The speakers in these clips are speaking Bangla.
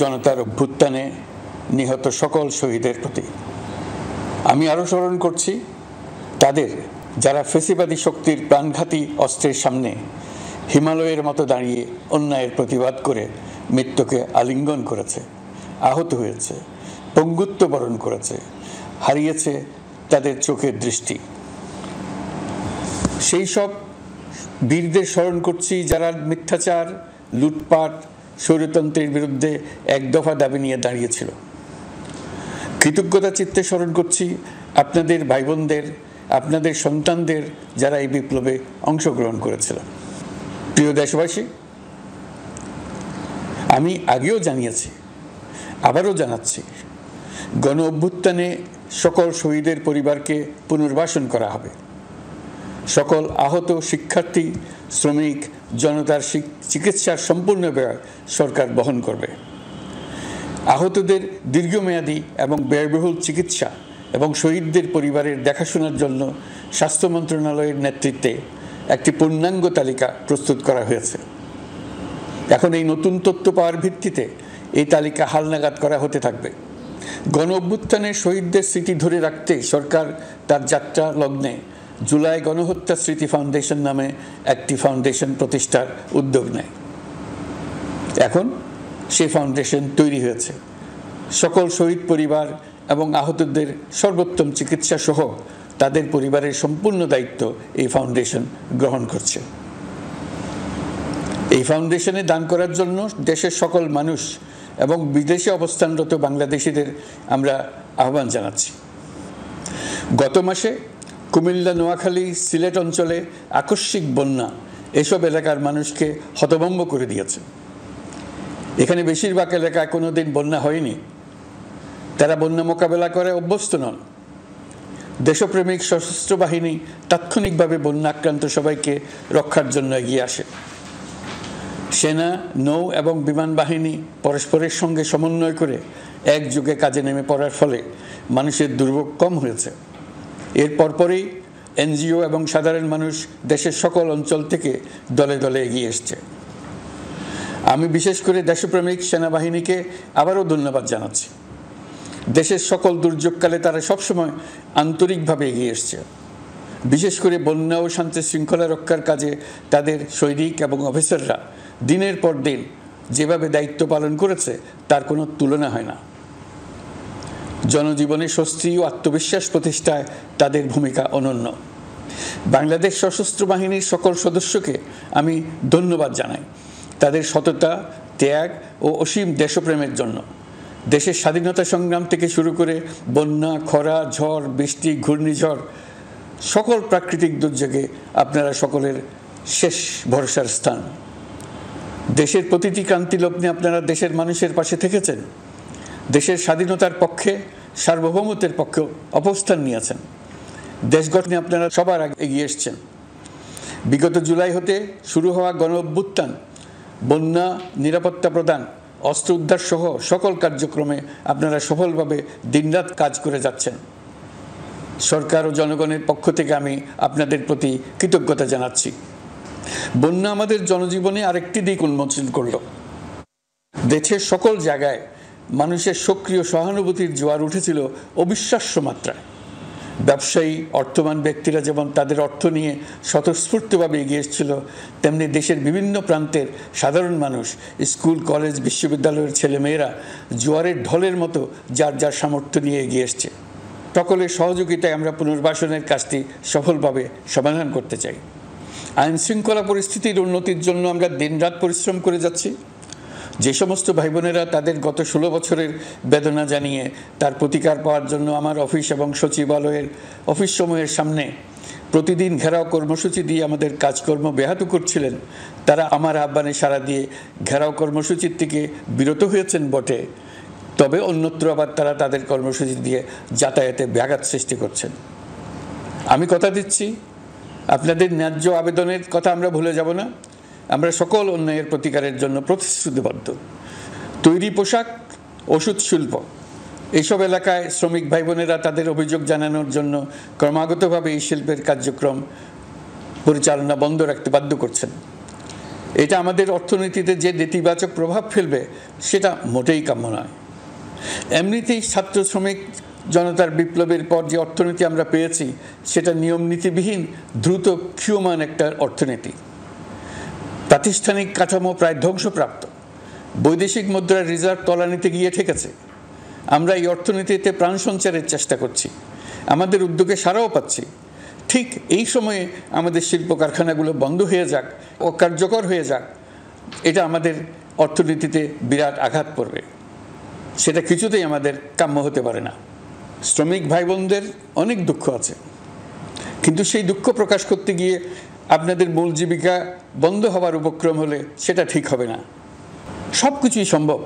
জনতার অভ্যুত্থানে নিহত সকল শহীদের প্রতি। আমি আরও স্মরণ করছি তাদের যারা ফেসিবাদী শক্তির প্রাণঘাতী অস্ত্রের সামনে হিমালয়ের মতো দাঁড়িয়ে অন্যায়ের প্রতিবাদ করে মৃত্যুকে আলিঙ্গন করেছে, আহত হয়েছে, পঙ্গুত্ব বরণ করেছে, হারিয়েছে তাদের চোখের দৃষ্টি। সেই সব বীরদের স্মরণ করছি যারা মিথ্যাচার, লুটপাট, স্বৈরতন্ত্রের বিরুদ্ধে এক দফা দাবি নিয়ে দাঁড়িয়েছিল। কৃতজ্ঞতা চিত্তে স্মরণ করছি আপনাদের ভাই বোনদের, আপনাদের সন্তানদের যারা এই বিপ্লবে অংশগ্রহণ করেছিল। প্রিয় দেশবাসী, আমি আগেও জানিয়েছি, আবারও জানাচ্ছি, গণ অভ্যুত্থানে সকল শহীদের পরিবারকে পুনর্বাসন করা হবে। সকল আহত শিক্ষার্থী, শ্রমিক, জনতার চিকিৎসার সম্পূর্ণ ব্যয় সরকার বহন করবে। আহতদের দীর্ঘমেয়াদী এবং ব্যয়বহুল চিকিৎসা এবং শহীদদের পরিবারের দেখাশোনার জন্য স্বাস্থ্য মন্ত্রণালয়ের নেতৃত্বে একটি পূর্ণাঙ্গ তালিকা প্রস্তুত করা হয়েছে। এখন এই নতুন তথ্য পাওয়ার ভিত্তিতে এই তালিকা হালনাগাদ করা হতে থাকবে। গণ অভ্যুত্থানের শহীদদের স্মৃতি ধরে রাখতে সরকার তার যাত্রা লগ্নে জুলাই গণহত্যা স্মৃতি ফাউন্ডেশন নামে একটি ফাউন্ডেশন প্রতিষ্ঠার উদ্যোগ নেয়। এখন সেই ফাউন্ডেশন তৈরি হয়েছে। সকল শহীদ পরিবার এবং আহতদের সর্বোত্তম চিকিৎসা সহ তাদের পরিবারের সম্পূর্ণ দায়িত্ব এই ফাউন্ডেশন গ্রহণ করছে। এই ফাউন্ডেশনে দান করার জন্য দেশের সকল মানুষ এবং বিদেশে অবস্থানরত বাংলাদেশিদের আমরা আহ্বান জানাচ্ছি। গত মাসে কুমিল্লা, নোয়াখালী, সিলেট অঞ্চলে আকস্মিক বন্যা এসব এলাকার মানুষকে হতভম্ব করে দিয়েছে। এখানে বেশিরভাগ এলাকায় কোনোদিন বন্যা হয়নি। তারা বন্যা মোকাবেলা করে অভ্যস্ত নন। দেশপ্রেমিক সশস্ত্র বাহিনী তাৎক্ষণিকভাবে বন্যা আক্রান্ত সবাইকে রক্ষার জন্য এগিয়ে আসে। সেনা, নৌ এবং বিমান বাহিনী পরস্পরের সঙ্গে সমন্বয় করে একযোগে কাজে নেমে পড়ার ফলে মানুষের দুর্ভোগ কম হয়েছে। এর পরপরই এনজিও এবং সাধারণ মানুষ দেশের সকল অঞ্চল থেকে দলে দলে এগিয়ে এসছে। আমি বিশেষ করে দেশপ্রেমিক সেনাবাহিনীকে আবারও ধন্যবাদ জানাচ্ছি। দেশের সকল দুর্যোগকালে তারা সবসময় আন্তরিকভাবে এগিয়ে এসছে। বিশেষ করে বন্যা ও শান্তি শৃঙ্খলা রক্ষার কাজে তাদের সৈনিক এবং অফিসাররা দিনের পর দিন যেভাবে দায়িত্ব পালন করেছে তার কোনো তুলনা হয় না। জনজীবনে স্বস্তি ও আত্মবিশ্বাস প্রতিষ্ঠায় তাদের ভূমিকা অনন্য। বাংলাদেশ সশস্ত্র বাহিনীর সকল সদস্যকে আমি ধন্যবাদ জানাই তাদের সততা, ত্যাগ ও অসীম দেশপ্রেমের জন্য। দেশের স্বাধীনতা সংগ্রাম থেকে শুরু করে বন্যা, খরা, ঝড়, বৃষ্টি, ঘূর্ণিঝড়, সকল প্রাকৃতিক দুর্যোগে আপনারা সকলের শেষ ভরসার স্থান। দেশের প্রতিটি ক্রান্তি লগ্নে আপনারা দেশের মানুষের পাশে থেকেছেন। দেশের স্বাধীনতার পক্ষে, সার্বভৌমত্বের পক্ষে অবস্থান নিয়েছেন। দেশ গঠনে আপনারা সবার আগে এগিয়ে এসছেন। বিগত জুলাই হতে শুরু হওয়া গণ অভ্যুত্থান, বন্যা, নিরাপত্তা প্রদান, অস্ত্র উদ্ধার সহ সকল কার্যক্রমে আপনারা সফলভাবে দিনরাত কাজ করে যাচ্ছেন। সরকার ও জনগণের পক্ষ থেকে আমি আপনাদের প্রতি কৃতজ্ঞতা জানাচ্ছি। বন্যা আমাদের জনজীবনে আরেকটি দিক উন্মোচন করল। দেশের সকল জায়গায় মানুষের সক্রিয় সহানুভূতির জোয়ার উঠেছিল অবিশ্বাস্য মাত্রায়। ব্যবসায়ী, অর্থবান ব্যক্তিরা যেমন তাদের অর্থ নিয়ে স্বতঃস্ফূর্তভাবে এগিয়ে এসেছিল, তেমনি দেশের বিভিন্ন প্রান্তের সাধারণ মানুষ, স্কুল, কলেজ, বিশ্ববিদ্যালয়ের ছেলেমেয়েরা জোয়ারের ঢলের মতো যার যার সামর্থ্য নিয়ে এগিয়ে এসছে। সকলের সহযোগিতায় আমরা পুনর্বাসনের কাজটি সফলভাবে সমাধান করতে চাই। আইন শৃঙ্খলা পরিস্থিতির উন্নতির জন্য আমরা দিনরাত পরিশ্রম করে যাচ্ছি। যে সমস্ত ভাই বোনেরা তাদের গত 16 বছরের বেদনা জানিয়ে তার প্রতিকার পাওয়ার জন্য আমার অফিস এবং সচিবালয়ের অফিস সমূহের সামনে প্রতিদিন ঘেরাও কর্মসূচি দিয়ে আমাদের কাজকর্ম ব্যাহত করছিলেন, তারা আমার আহ্বানে সাড়া দিয়ে ঘেরাও কর্মসূচির থেকে বিরত হয়েছেন বটে, তবে অন্যত্র আবার তারা তাদের কর্মসূচি দিয়ে যাতায়াতে ব্যাঘাত সৃষ্টি করছেন। আমি কথা দিচ্ছি, আপনাদের ন্যায্য আবেদনের কথা আমরা ভুলে যাব না। আমরা সকল অন্যায়ের প্রতিকারের জন্য প্রতিশ্রুতিবদ্ধ। তৈরি পোশাক, ওষুধ শিল্প, এইসব এলাকায় শ্রমিক ভাই বোনেরা তাদের অভিযোগ জানানোর জন্য ক্রমাগতভাবে এই শিল্পের কার্যক্রম পরিচালনা বন্ধ রাখতে বাধ্য করছেন। এটা আমাদের অর্থনীতিতে যে নেতিবাচক প্রভাব ফেলবে সেটা মোটেই কাম্য নয়। এমনিতেই ছাত্র শ্রমিক জনতার বিপ্লবের পর যে অর্থনীতি আমরা পেয়েছি সেটা নিয়ম নীতিবিহীন দ্রুত ক্ষীয়মান একটা অর্থনীতি। প্রাতিষ্ঠানিক কাঠামো প্রায় ধ্বংসপ্রাপ্ত, বৈদেশিক মুদ্রার রিজার্ভ তলানিতে গিয়ে ঠেকেছে। আমরা এই অর্থনীতিতে প্রাণ সঞ্চারের চেষ্টা করছি, আমাদের উদ্যোগে সাড়াও পাচ্ছি। ঠিক এই সময়ে আমাদের শিল্প কারখানাগুলো বন্ধ হয়ে যাক, অকার্যকর হয়ে যাক, এটা আমাদের অর্থনীতিতে বিরাট আঘাত পড়বে। সেটা কিছুতেই আমাদের কাম্য হতে পারে না। শ্রমিক ভাই বোনদের অনেক দুঃখ আছে, কিন্তু সেই দুঃখ প্রকাশ করতে গিয়ে আপনাদের মূল জীবিকা বন্ধ হওয়ার উপক্রম হলে সেটা ঠিক হবে না। সব কিছুই সম্ভব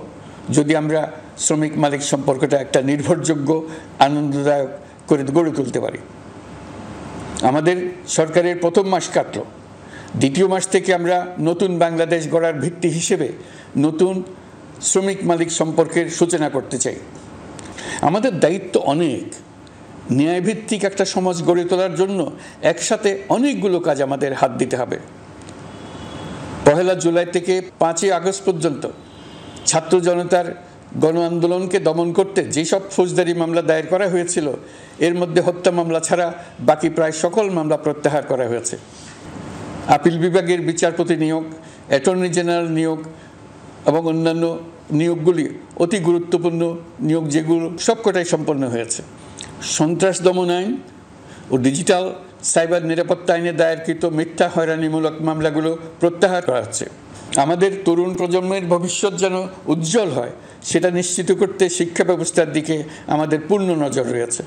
যদি আমরা শ্রমিক মালিক সম্পর্কটা একটা নির্ভরযোগ্য, আনন্দদায়ক করে গড়ে তুলতে পারি। আমাদের সরকারের প্রথম মাস কাটল, দ্বিতীয় মাস থেকে আমরা নতুন বাংলাদেশ গড়ার ভিত্তি হিসেবে নতুন শ্রমিক মালিক সম্পর্কের সূচনা করতে চাই। আমাদের দায়িত্ব অনেক। ন্যায়ভিত্তিক একটা সমাজ গড়ে তোলার জন্য একসাথে অনেকগুলো কাজ আমাদের হাত দিতে হবে। 1 জুলাই থেকে 5 আগস্ট পর্যন্ত ছাত্র জনতার গণ আন্দোলনকে দমন করতে যেসব ফৌজদারি মামলা দায়ের করা হয়েছিল, এর মধ্যে হত্যা মামলা ছাড়া বাকি প্রায় সকল মামলা প্রত্যাহার করা হয়েছে। আপিল বিভাগের বিচারপতি নিয়োগ, অ্যাটর্নি জেনারেল নিয়োগ এবং অন্যান্য নিয়োগগুলি অতি গুরুত্বপূর্ণ নিয়োগ, যেগুলো সবকটাই সম্পন্ন হয়েছে। সন্ত্রাস দমন আইন ও ডিজিটাল সাইবার নিরাপত্তা আইনে দায়েরকৃত মিথ্যা হয়রানিমূলক মামলাগুলো প্রত্যাহার করা হচ্ছে। আমাদের তরুণ প্রজন্মের ভবিষ্যৎ যেন উজ্জ্বল হয়, সেটা নিশ্চিত করতে শিক্ষা ব্যবস্থার দিকে আমাদের পূর্ণ নজর রয়েছে।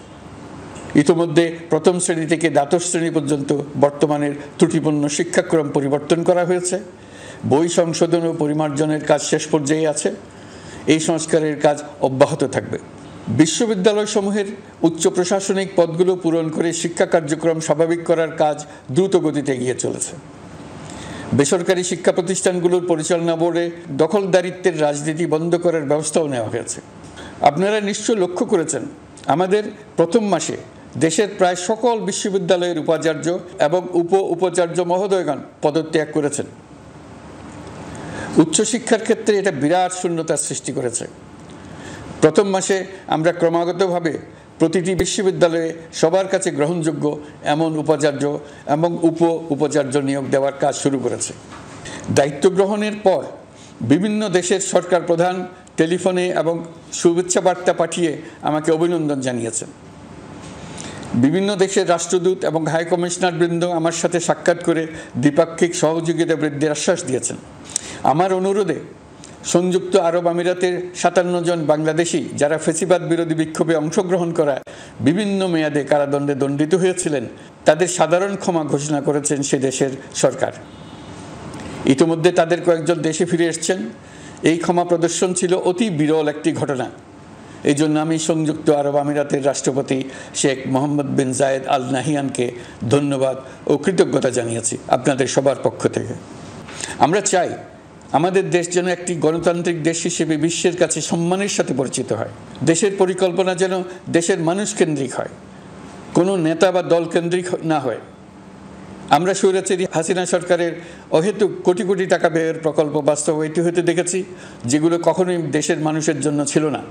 ইতোমধ্যে প্রথম শ্রেণী থেকে দ্বাদশ শ্রেণী পর্যন্ত বর্তমানের ত্রুটিপূর্ণ শিক্ষাক্রম পরিবর্তন করা হয়েছে। বই সংশোধন ও পরিমার্জনের কাজ শেষ পর্যায়ে আছে। এই সংস্কারের কাজ অব্যাহত থাকবে। বিশ্ববিদ্যালয়সমূহের উচ্চ প্রশাসনিক পদগুলো পূরণ করে শিক্ষা কার্যক্রম স্বাভাবিক করার কাজ দ্রুত গতিতে এগিয়ে চলেছে। বেসরকারি শিক্ষা প্রতিষ্ঠানগুলোর পরিচালনা বোর্ডে দখলদারিত্বের রাজনীতি বন্ধ করার ব্যবস্থাও নেওয়া হয়েছে। আপনারা নিশ্চয় লক্ষ্য করেছেন, আমাদের প্রথম মাসে দেশের প্রায় সকল বিশ্ববিদ্যালয়ের উপাচার্য এবং উপাচার্য মহোদয়গণ পদত্যাগ করেছেন। উচ্চশিক্ষার ক্ষেত্রে এটা বিরাট শূন্যতার সৃষ্টি করেছে। প্রথম মাসে আমরা ক্রমাগতভাবে প্রতিটি বিশ্ববিদ্যালয়ে সবার কাছে গ্রহণযোগ্য এমন উপাচার্য এবং উপাচার্য নিয়োগ দেওয়ার কাজ শুরু করেছে। দায়িত্ব গ্রহণের পর বিভিন্ন দেশের সরকার প্রধান টেলিফোনে এবং শুভেচ্ছা বার্তা পাঠিয়ে আমাকে অভিনন্দন জানিয়েছেন। বিভিন্ন দেশের রাষ্ট্রদূত এবং হাই কমিশনার বৃন্দ আমার সাথে সাক্ষাৎ করে দ্বিপাক্ষিক সহযোগিতা বৃদ্ধির আশ্বাস দিয়েছেন। আমার অনুরোধে সংযুক্ত আরব আমিরাতের 57 জন বাংলাদেশি যারা ফ্যাসিবাদ বিরোধী বিক্ষোভে অংশগ্রহণ করা বিভিন্ন মেয়াদে কারাদণ্ডে দণ্ডিত হয়েছিলেন, তাদের সাধারণ ক্ষমা ঘোষণা করেছেন সে দেশের সরকার। ইতিমধ্যে তাদের কয়েকজন দেশে ফিরে এসেছেন। এই ক্ষমা প্রদর্শন ছিল অতি বিরল একটি ঘটনা। এই জন্য আমি সংযুক্ত আরব আমিরাতের রাষ্ট্রপতি শেখ মোহাম্মদ বিন জায়েদ আল নাহিয়ানকে ধন্যবাদ ও কৃতজ্ঞতা জানিয়েছি আপনাদের সবার পক্ষ থেকে। আমরা চাই আমাদের দেশ যেন একটি গণতান্ত্রিক দেশ হিসেবে বিশ্বের কাছে সম্মানের সাথে পরিচিত হয়। দেশের পরিকল্পনা যেন দেশের মানুষ কেন্দ্রিক হয়, কোনো নেতা বা দল কেন্দ্রিক না হয়। আমরা স্বৈরাচারী হাসিনা সরকারের অহেতুক কোটি কোটি টাকা ব্যয়ের প্রকল্প বাস্তবায়িত হতে দেখেছি, যেগুলো কখনোই দেশের মানুষের জন্য ছিল না,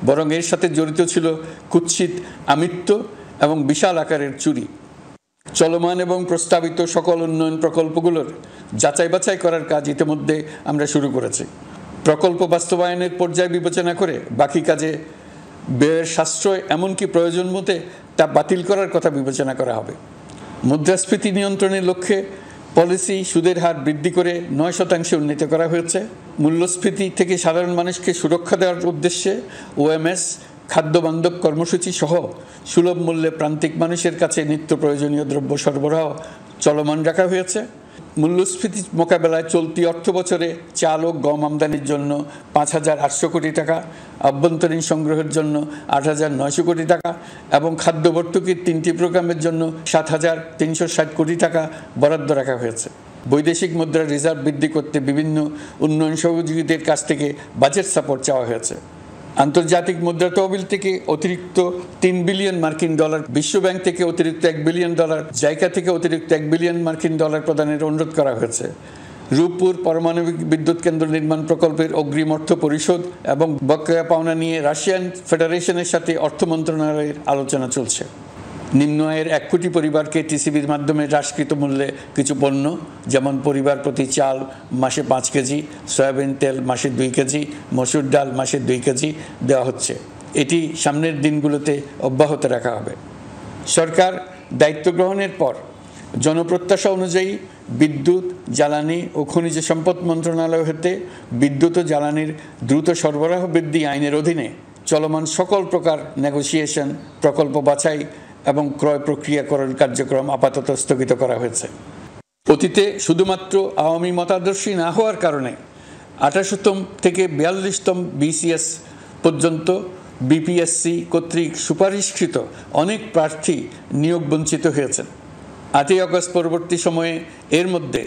বরং এর সাথে জড়িত ছিল কুৎসিত আমিত্ব এবং বিশাল আকারের চুরি। চলমান এবং প্রস্তাবিত সকল উন্নয়ন প্রকল্পগুলোর যাচাই বাছাই করার কাজ ইতিমধ্যে আমরা শুরু করেছি। প্রকল্প বাস্তবায়নের পর্যায় বিবেচনা করে বাকি কাজে ব্যয়ের সাশ্রয় এমনকি প্রয়োজন মতে তা বাতিল করার কথা বিবেচনা করা হবে। মুদ্রাস্ফীতি নিয়ন্ত্রণের লক্ষ্যে পলিসি সুদের হার বৃদ্ধি করে 9% উন্নীত করা হয়েছে। মূল্যস্ফীতি থেকে সাধারণ মানুষকে সুরক্ষা দেওয়ার উদ্দেশ্যে ওএমএস খাদ্য বান্ধব কর্মসূচি সহ সুলভ মূল্যে প্রান্তিক মানুষের কাছে নিত্য প্রয়োজনীয় দ্রব্য সরবরাহ চলমান রাখা হয়েছে। মূল্যস্ফীতি মোকাবেলায় চলতি অর্থ বছরে চাল ও গম আমদানির জন্য 5,800 কোটি টাকা, আভ্যন্তরীণ সংগ্রহের জন্য 8,900 কোটি টাকা এবং খাদ্য ভর্তুকির 3টি প্রোগ্রামের জন্য 7,360 কোটি টাকা বরাদ্দ রাখা হয়েছে। বৈদেশিক মুদ্রার রিজার্ভ বৃদ্ধি করতে বিভিন্ন উন্নয়ন সহযোগীদের কাছ থেকে বাজেট সাপোর্ট চাওয়া হয়েছে। আন্তর্জাতিক মুদ্রা তহবিল থেকে অতিরিক্ত $3 বিলিয়ন মার্কিন, বিশ্বব্যাংক থেকে অতিরিক্ত $1 বিলিয়ন, জাইকা থেকে অতিরিক্ত $1 বিলিয়ন মার্কিন প্রদানের অনুরোধ করা হয়েছে। রূপপুর পারমাণবিক বিদ্যুৎ কেন্দ্র নির্মাণ প্রকল্পের অগ্রিম অর্থ পরিশোধ এবং বকেয়া পাওনা নিয়ে রাশিয়ান ফেডারেশনের সাথে অর্থ মন্ত্রণালয়ের আলোচনা চলছে। নিম্ন আয়ের 1 কোটি পরিবারকে টিসিবির মাধ্যমে হ্রাসকৃত মূল্যে কিছু পণ্য যেমন পরিবার প্রতি চাল মাসে 5 কেজি, সয়াবিন তেল মাসে 2 কেজি, মসুর ডাল মাসে 2 কেজি দেওয়া হচ্ছে। এটি সামনের দিনগুলোতে অব্যাহত রাখা হবে। সরকার দায়িত্ব গ্রহণের পর জনপ্রত্যাশা অনুযায়ী বিদ্যুৎ, জ্বালানি ও খনিজ সম্পদ মন্ত্রণালয় হতে বিদ্যুৎ ও জ্বালানির দ্রুত সরবরাহ বৃদ্ধি আইনের অধীনে চলমান সকল প্রকার নেগোসিয়েশন, প্রকল্প বাছাই এবং ক্রয় প্রক্রিয়াকরণ কার্যক্রম আপাতত স্থগিত করা হয়েছে। অতীতে শুধুমাত্র আওয়ামী মতাদর্শী না হওয়ার কারণে 28তম থেকে 42তম বিসিএস পর্যন্ত বিপিএসসি কর্তৃক সুপারিশকৃত অনেক প্রার্থী নিয়োগ বঞ্চিত হয়েছেন। 8ই আগস্ট পরবর্তী সময়ে এর মধ্যে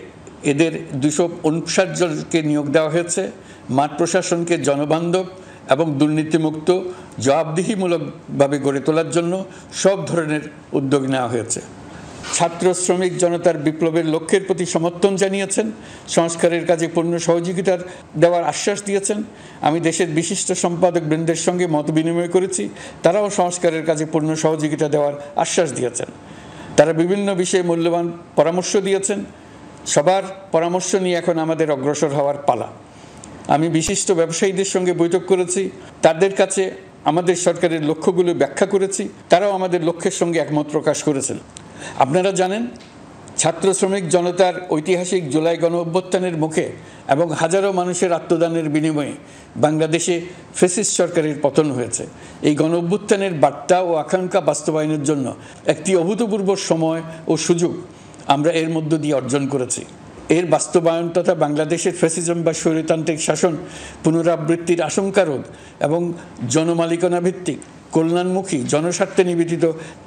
এদের 259 জনকে নিয়োগ দেওয়া হয়েছে। মাঠ প্রশাসনকে জনবান্ধব এবং দুর্নীতিমুক্ত জবাবদিহিমূলকভাবে গড়ে তোলার জন্য সব ধরনের উদ্যোগ নেওয়া হয়েছে। ছাত্র শ্রমিক জনতার বিপ্লবের লক্ষ্যের প্রতি সমর্থন জানিয়েছেন, সংস্কারের কাজে পূর্ণ সহযোগিতার দেওয়ার আশ্বাস দিয়েছেন। আমি দেশের বিশিষ্ট সম্পাদক বৃন্দের সঙ্গে মত বিনিময় করেছি, তারাও সংস্কারের কাজে পূর্ণ সহযোগিতা দেওয়ার আশ্বাস দিয়েছেন। তারা বিভিন্ন বিষয়ে মূল্যবান পরামর্শ দিয়েছেন। সবার পরামর্শ নিয়ে এখন আমাদের অগ্রসর হওয়ার পালা। আমি বিশিষ্ট ব্যবসায়ীদের সঙ্গে বৈঠক করেছি, তাদের কাছে আমাদের সরকারের লক্ষ্যগুলো ব্যাখ্যা করেছি, তারাও আমাদের লক্ষ্যের সঙ্গে একমত প্রকাশ করেছেন। আপনারা জানেন, ছাত্র শ্রমিক জনতার ঐতিহাসিক জুলাই গণ অভ্যুত্থানের মুখে এবং হাজারো মানুষের আত্মদানের বিনিময়ে বাংলাদেশে ফ্যাসিস্ট সরকারের পতন হয়েছে। এই গণ অভ্যুত্থানের বার্তা ও আকাঙ্ক্ষা বাস্তবায়নের জন্য একটি অভূতপূর্ব সময় ও সুযোগ আমরা এর মধ্য দিয়ে অর্জন করেছি। এর বাস্তবায়ন তথা বাংলাদেশের ফ্যাসিজম বা স্বৈরতান্ত্রিক শাসন পুনরাবৃত্তির আশঙ্কা রোধ এবং জনমালিকানা ভিত্তিক কল্যাণমুখী জনস্বার্থে নিবেদিত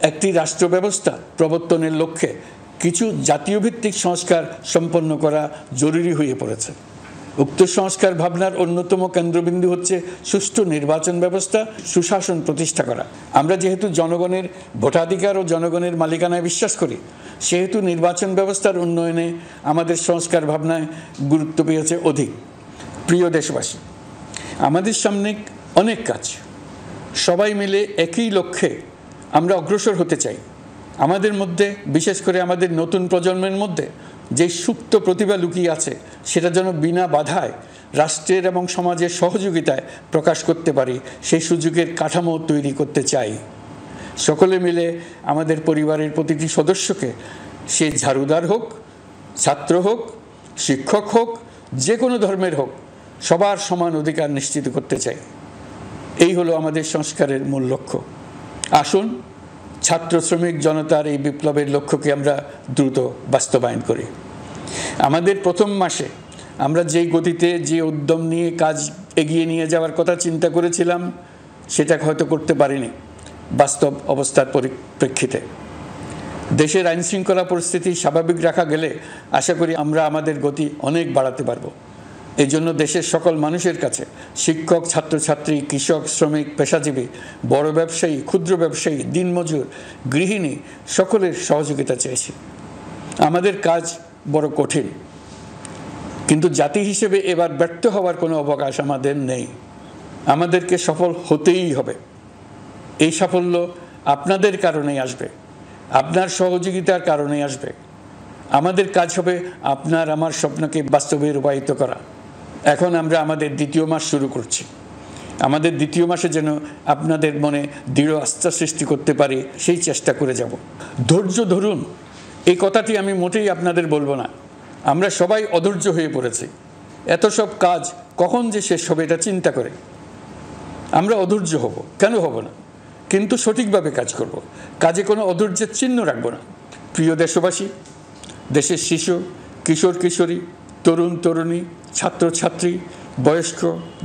একটি রাষ্ট্র ব্যবস্থা প্রবর্তনের লক্ষ্যে কিছু জাতীয় ভিত্তিক সংস্কার সম্পন্ন করা জরুরি হয়ে পড়েছে। উক্ত সংস্কার ভাবনার অন্যতম কেন্দ্রবিন্দু হচ্ছে সুষ্ঠু নির্বাচন ব্যবস্থা, সুশাসন প্রতিষ্ঠা করা। আমরা যেহেতু জনগণের ভোটাধিকার ও জনগণের মালিকানায় বিশ্বাস করি, সেহেতু নির্বাচন ব্যবস্থার উন্নয়নে আমাদের সংস্কার ভাবনায় গুরুত্ব পেয়েছে অধিক। প্রিয় দেশবাসী, আমাদের সামনে অনেক কাজ। সবাই মিলে একই লক্ষ্যে আমরা অগ্রসর হতে চাই। আমাদের মধ্যে, বিশেষ করে আমাদের নতুন প্রজন্মের মধ্যে যে সুপ্ত প্রতিভা লুকিয়ে আছে, সেটা যেন বিনা বাধায় রাষ্ট্রের এবং সমাজের সহযোগিতায় প্রকাশ করতে পারি, সেই সুযোগের কাঠামো তৈরি করতে চাই। সকলে মিলে আমাদের পরিবারের প্রতিটি সদস্যকে, সে ঝাড়ুদার হোক, ছাত্র হোক, শিক্ষক হোক, যে কোনো ধর্মের হোক, সবার সমান অধিকার নিশ্চিত করতে চাই। এই হলো আমাদের সংস্কারের মূল লক্ষ্য। আসুন ছাত্র শ্রমিক জনতার এই বিপ্লবের লক্ষ্যকে আমরা দ্রুত বাস্তবায়ন করি। আমাদের প্রথম মাসে আমরা যেই গতিতে, যে উদ্যম নিয়ে কাজ এগিয়ে নিয়ে যাওয়ার কথা চিন্তা করেছিলাম, সেটা হয়তো করতে পারিনি বাস্তব অবস্থার পরিপ্রেক্ষিতে। দেশের আইনশৃঙ্খলা পরিস্থিতি স্বাভাবিক রাখা গেলে আশা করি আমরা আমাদের গতি অনেক বাড়াতে পারব। এই জন্য দেশের সকল মানুষের কাছে, শিক্ষক, ছাত্রছাত্রী, কৃষক, শ্রমিক, পেশাজীবী, বড় ব্যবসায়ী, ক্ষুদ্র ব্যবসায়ী, দিনমজুর, গৃহিণী, সকলের সহযোগিতা চেয়েছি। আমাদের কাজ বড় কঠিন, কিন্তু জাতি হিসেবে এবার ব্যর্থ হওয়ার কোনো অবকাশ আমাদের নেই। আমাদেরকে সফল হতেই হবে। এই সাফল্য আপনাদের কারণেই আসবে, আপনার সহযোগিতার কারণেই আসবে। আমাদের কাজ হবে আপনার আমার স্বপ্নকে বাস্তবে রূপায়িত করা। এখন আমরা আমাদের দ্বিতীয় মাস শুরু করছি। আমাদের দ্বিতীয় মাসে যেন আপনাদের মনে দৃঢ় আস্থা সৃষ্টি করতে পারি, সেই চেষ্টা করে যাব। ধৈর্য ধরুন, এই কথাটি আমি মোটেই আপনাদের বলবো না। আমরা সবাই অধৈর্য হয়ে পড়েছি। এত সব কাজ কখন যে শেষ হবে এটা চিন্তা করে আমরা অধৈর্য হব, কেন হব না? কিন্তু সঠিকভাবে কাজ করব, কাজে কোনো অধৈর্যের চিহ্ন রাখবো না। প্রিয় দেশবাসী, দেশের শিশু, কিশোর কিশোরী, তরুণ তরুণী, ছাত্রছাত্রী, বয়স্ক,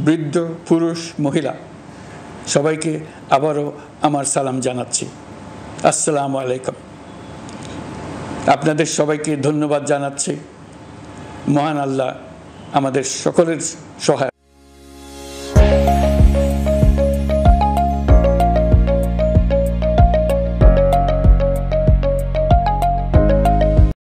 বৃদ্ধ, পুরুষ, মহিলা, সবাইকে আবারও আমার সালাম জানাচ্ছি। আসসালামু আলাইকুম। আপনাদের সবাইকে ধন্যবাদ জানাচ্ছি। মহান আল্লাহ আমাদের সকলের সহায়।